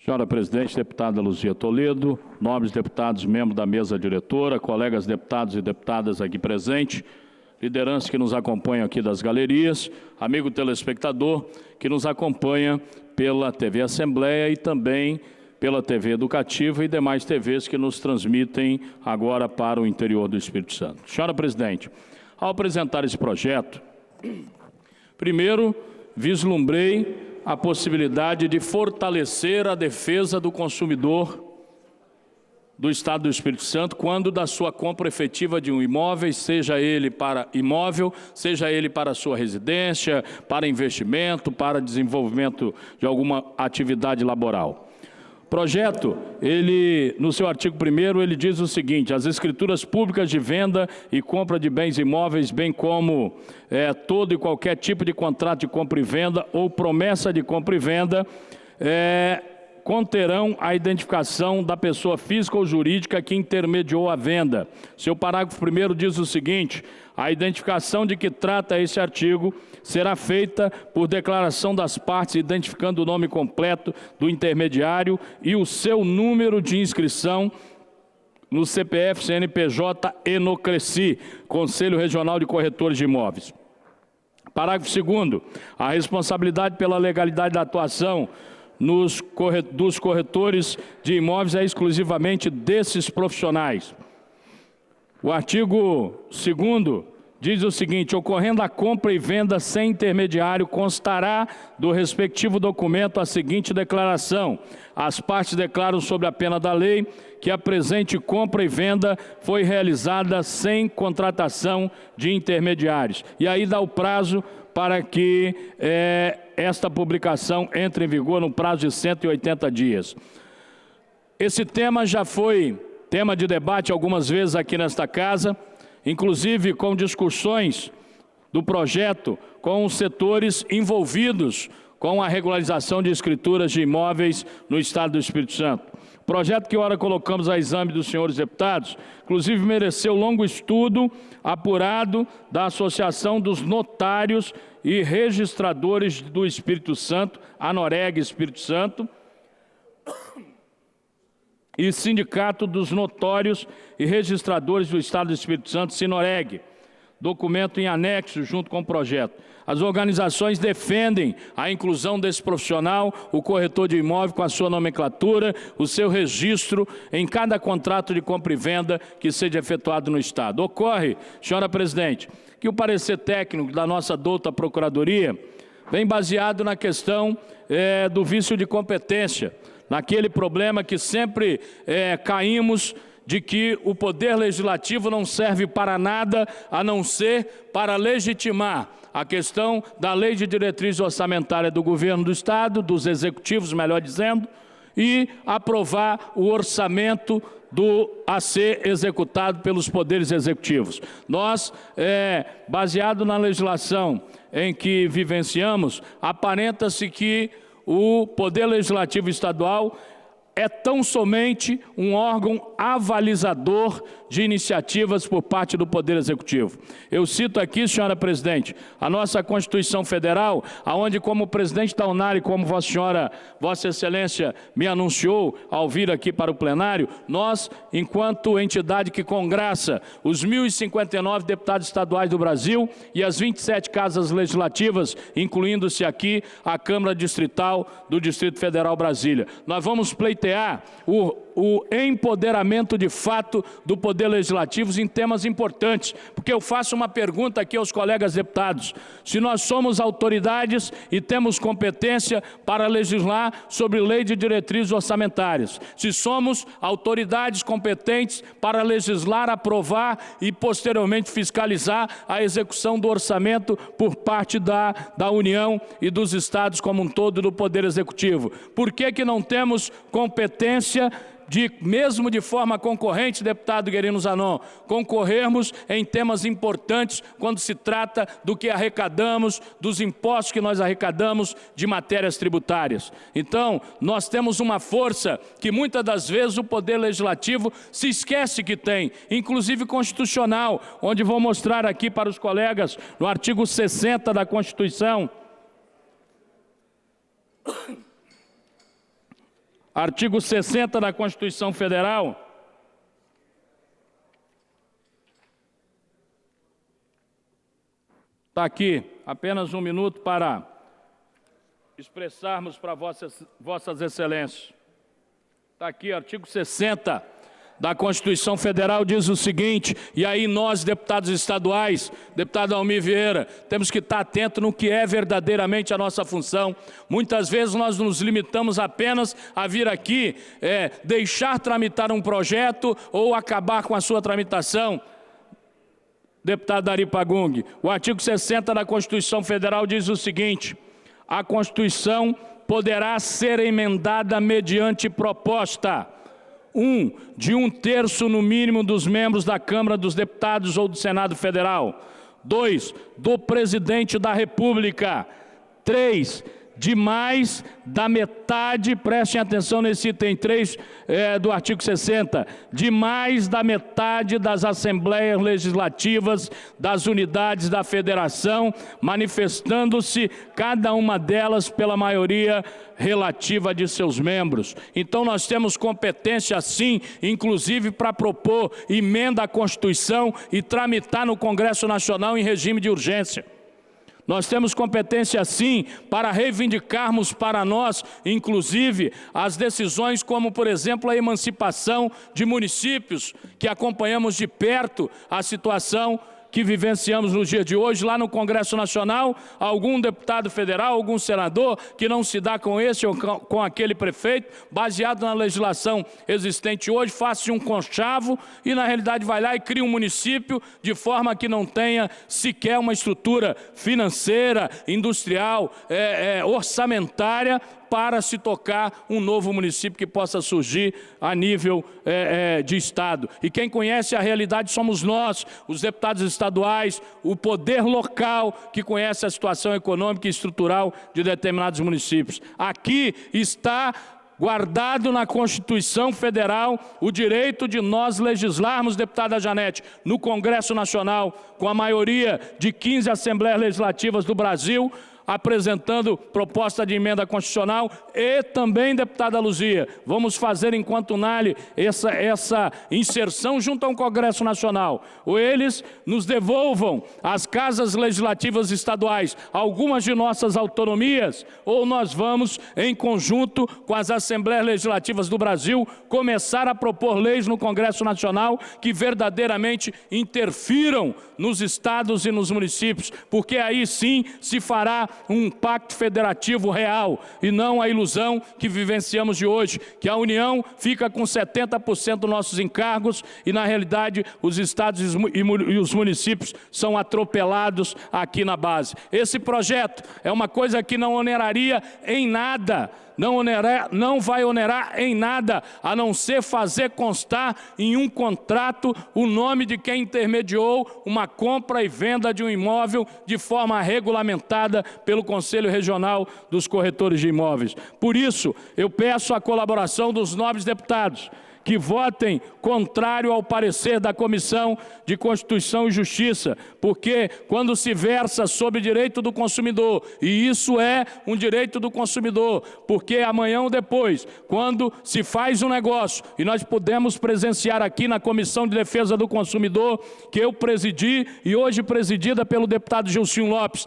Senhora Presidente, deputada Luzia Toledo, nobres deputados, membros da mesa diretora, colegas deputados e deputadas aqui presentes, liderança que nos acompanha aqui das galerias, amigo telespectador que nos acompanha pela TV Assembleia e também pela TV Educativa e demais TVs que nos transmitem agora para o interior do Espírito Santo. Senhora Presidente, ao apresentar esse projeto, primeiro vislumbrei a possibilidade de fortalecer a defesa do consumidor do Estado do Espírito Santo quando da sua compra efetiva de um imóvel, seja ele para imóvel, seja ele para sua residência, para investimento, para desenvolvimento de alguma atividade laboral. O projeto, no seu artigo 1º, ele diz o seguinte: as escrituras públicas de venda e compra de bens imóveis, bem como todo e qualquer tipo de contrato de compra e venda ou promessa de compra e venda, conterão a identificação da pessoa física ou jurídica que intermediou a venda. Seu parágrafo 1º diz o seguinte: a identificação de que trata esse artigo será feita por declaração das partes, identificando o nome completo do intermediário e o seu número de inscrição no CPF, CNPJ e no CRECI, Conselho Regional de Corretores de Imóveis. Parágrafo 2º, a responsabilidade pela legalidade da atuação dos corretores de imóveis é exclusivamente desses profissionais. O artigo 2º diz o seguinte: ocorrendo a compra e venda sem intermediário, constará do respectivo documento a seguinte declaração: as partes declaram sob a pena da lei que a presente compra e venda foi realizada sem contratação de intermediários. E aí dá o prazo para que esta publicação entre em vigor no prazo de 180 dias. Esse tema já foi tema de debate algumas vezes aqui nesta casa, inclusive com discussões do projeto com os setores envolvidos com a regularização de escrituras de imóveis no Estado do Espírito Santo. O projeto que ora colocamos a exame dos senhores deputados, inclusive mereceu longo estudo apurado da Associação dos Notários e Registradores do Espírito Santo, ANOREG Espírito Santo, e Sindicato dos Notórios e Registradores do Estado do Espírito Santo, SINOREG, documento em anexo junto com o projeto. As organizações defendem a inclusão desse profissional, o corretor de imóvel, com a sua nomenclatura, o seu registro em cada contrato de compra e venda que seja efetuado no Estado. Ocorre, senhora Presidente, que o parecer técnico da nossa douta Procuradoria vem baseado na questão do vício de competência, naquele problema que sempre caímos, de que o Poder Legislativo não serve para nada a não ser para legitimar a questão da Lei de Diretriz Orçamentária do Governo do Estado, dos executivos, melhor dizendo, e aprovar o orçamento a ser executado pelos poderes executivos. Nós, baseado na legislação em que vivenciamos, aparenta-se que o Poder Legislativo Estadual é tão somente um órgão avalizador de iniciativas por parte do Poder Executivo. Eu cito aqui, senhora Presidente, a nossa Constituição Federal, aonde, como presidente da UNAR, como Vossa Excelência me anunciou ao vir aqui para o plenário, nós, enquanto entidade que congraça os 1.059 deputados estaduais do Brasil e as 27 casas legislativas, incluindo-se aqui a Câmara Distrital do Distrito Federal Brasília, nós vamos pleitear o empoderamento de fato do Poder Legislativo em temas importantes, porque eu faço uma pergunta aqui aos colegas deputados: se nós somos autoridades e temos competência para legislar sobre lei de diretrizes orçamentárias, se somos autoridades competentes para legislar, aprovar e posteriormente fiscalizar a execução do orçamento por parte da União e dos estados como um todo do Poder Executivo, por que não temos competência mesmo de forma concorrente, deputado Guerino Zanon, concorrermos em temas importantes quando se trata do que arrecadamos, dos impostos que nós arrecadamos de matérias tributárias. Então, nós temos uma força que muitas das vezes o Poder Legislativo se esquece que tem, inclusive constitucional, onde vou mostrar aqui para os colegas, no artigo 60 da Constituição, Artigo 60 da Constituição Federal. Está aqui, apenas um minuto para expressarmos para vossas excelências. Está aqui, artigo 60 da Constituição Federal diz o seguinte, e aí nós, deputados estaduais, deputado Almir Vieira, temos que estar atentos no que é verdadeiramente a nossa função. Muitas vezes nós nos limitamos apenas a vir aqui, deixar tramitar um projeto ou acabar com a sua tramitação. Deputado Dari Pagung, o artigo 60 da Constituição Federal diz o seguinte, a Constituição poderá ser emendada mediante proposta, de 1/3 no mínimo dos membros da Câmara dos Deputados ou do Senado Federal. 2, do Presidente da República. 3, de mais da metade, prestem atenção nesse item 3 do artigo 60, de mais da metade das Assembleias Legislativas das unidades da Federação, manifestando-se cada uma delas pela maioria relativa de seus membros. Então nós temos competência sim, inclusive para propor emenda à Constituição e tramitar no Congresso Nacional em regime de urgência. Nós temos competência sim para reivindicarmos para nós, inclusive, as decisões como, por exemplo, a emancipação de municípios, que acompanhamos de perto a situação que vivenciamos no dia de hoje, lá no Congresso Nacional, algum deputado federal, algum senador que não se dá com esse ou com aquele prefeito, baseado na legislação existente hoje, faz-se um conchavo e na realidade vai lá e cria um município de forma que não tenha sequer uma estrutura financeira, industrial, orçamentária, para se tocar um novo município que possa surgir a nível de Estado. E quem conhece a realidade somos nós, os deputados estaduais, o poder local que conhece a situação econômica e estrutural de determinados municípios. Aqui está guardado na Constituição Federal o direito de nós legislarmos, deputada Janete, no Congresso Nacional, com a maioria de 15 Assembleias Legislativas do Brasil, apresentando proposta de emenda constitucional e também, deputada Luzia, vamos fazer enquanto unânime essa inserção junto ao Congresso Nacional. Ou eles nos devolvam às casas legislativas estaduais algumas de nossas autonomias, ou nós vamos, em conjunto com as Assembleias Legislativas do Brasil, começar a propor leis no Congresso Nacional que verdadeiramente interfiram nos estados e nos municípios, porque aí sim se fará um pacto federativo real e não a ilusão que vivenciamos de hoje, que a União fica com 70% dos nossos encargos e na realidade os estados e os municípios são atropelados aqui na base. Esse projeto é uma coisa que não oneraria em nada, não vai onerar em nada, a não ser fazer constar em um contrato o nome de quem intermediou uma compra e venda de um imóvel de forma regulamentada pelo Conselho Regional dos Corretores de Imóveis. Por isso, eu peço a colaboração dos nobres deputados que votem contrário ao parecer da Comissão de Constituição e Justiça, porque quando se versa sobre direito do consumidor, e isso é um direito do consumidor, porque amanhã ou depois, quando se faz um negócio, e nós podemos presenciar aqui na Comissão de Defesa do Consumidor, que eu presidi e hoje presidida pelo deputado Gilcinho Lopes,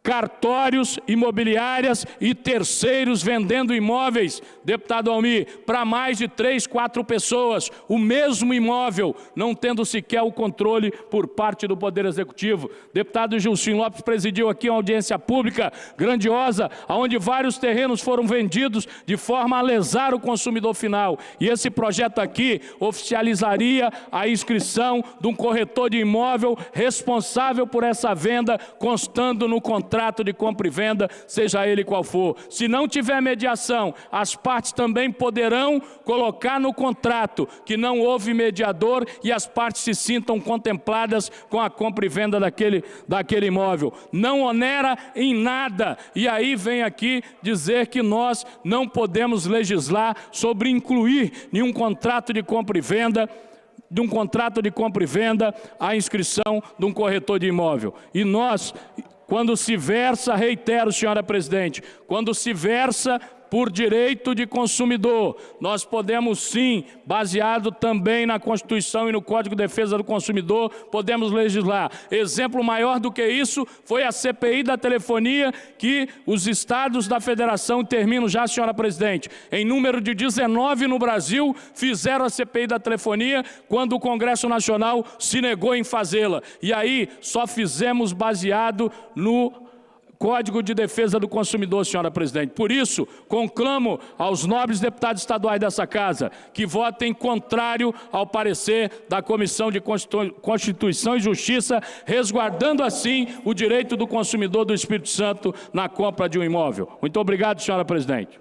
cartórios, imobiliárias e terceiros vendendo imóveis, deputado Almir, para mais de 3, 4 pessoas, o mesmo imóvel, não tendo sequer o controle por parte do Poder Executivo. Deputado Gilcinho Lopes presidiu aqui uma audiência pública grandiosa, onde vários terrenos foram vendidos de forma a lesar o consumidor final. E esse projeto aqui oficializaria a inscrição de um corretor de imóvel responsável por essa venda, constando no contrato de compra e venda, seja ele qual for. Se não tiver mediação, as partes também poderão colocar no contrato que não houve mediador e as partes se sintam contempladas com a compra e venda daquele imóvel. Não onera em nada. E aí vem aqui dizer que nós não podemos legislar sobre incluir em um contrato de compra e venda a inscrição de um corretor de imóvel. E nós, quando se versa, reitero, senhora presidente, quando se versa por direito de consumidor. Nós podemos sim, baseado também na Constituição e no Código de Defesa do Consumidor, podemos legislar. Exemplo maior do que isso foi a CPI da telefonia, que os estados da federação, termino já, senhora presidente, em número de 19 no Brasil, fizeram a CPI da telefonia quando o Congresso Nacional se negou em fazê-la. E aí só fizemos baseado no Código de Defesa do Consumidor, senhora presidente. Por isso, conclamo aos nobres deputados estaduais dessa casa que votem contrário ao parecer da Comissão de Constituição e Justiça, resguardando assim o direito do consumidor do Espírito Santo na compra de um imóvel. Muito obrigado, senhora presidente.